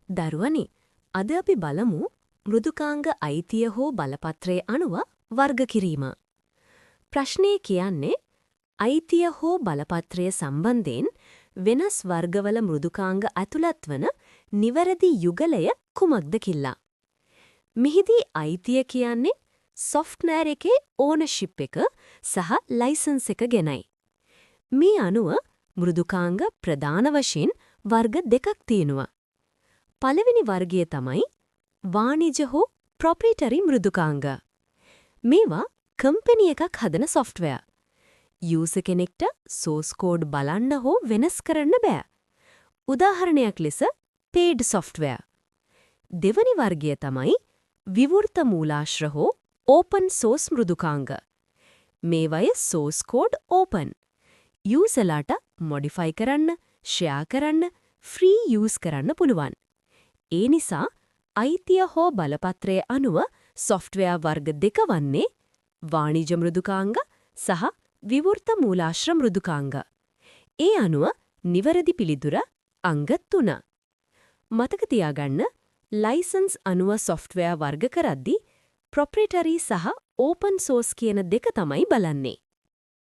දරුවනි, අද අපි බලමු මෘදුකාංග අයිතිය හෝ බලපත්‍රය අනුව වර්ග කිරීම. ප්‍රශ්නය කියන්නේ අයිතිය හෝ බලපත්‍රය සම්බන්ධයෙන් වෙනස් වර්ගවල මෘදුකාංග ඇතුළත් වන නිවැරදි යුගලය කුමක්ද කිල්ලා. මෙහිදී අයිතිය කියන්නේ සොෆ්ට්වෙයාර් එකේ ඕනර්ෂිප් එක සහ ලයිසන්ස් එක ගැනයි. මේ අනුව මෘදුකාංග ප්‍රධාන වශයෙන් වර්ග දෙකක් තියෙනවා. පළවෙනි වර්ගය තමයි වාණිජ හෝ ප්‍රොප්‍රයිටරි මෘදුකාංග. මේවා කම්පැනි එකක් හදන සොෆ්ට්වෙයාර්. යූසර් කෙනෙක්ට සෝස් කෝඩ් බලන්න හෝ වෙනස් කරන්න බෑ. උදාහරණයක් ලෙස පේඩ් සොෆ්ට්වෙයාර්. දෙවනි වර්ගය තමයි විවෘත මූලාශ්‍ර හෝ ඕපන් සෝස් මෘදුකාංග. මේවය සෝස් කෝඩ් ඕපන්. යූසර්ලාට මොඩිෆයි කරන්න, ෂෙයා කරන්න, ෆ්‍රී යූස් කරන්න පුළුවන්. ඒ නිසා අයිතිය හෝ බලපත්‍රය අනුව සොෆ්ට්වෙයාර් වර්ග දෙක වන්නේ වාණිජ මෘදුකාංග සහ විවෘත මූලාශ්‍ර මෘදුකාංග. ඒ අනුව නිවැරදි පිළිතුර අංග 3. මතක තියාගන්න ලයිසන්ස් අනුව සොෆ්ට්වෙයාර් වර්ග කරද්දී ප්‍රොප්‍රයිටරි සහ ඕපන් සෝස් කියන දෙක තමයි බලන්නේ.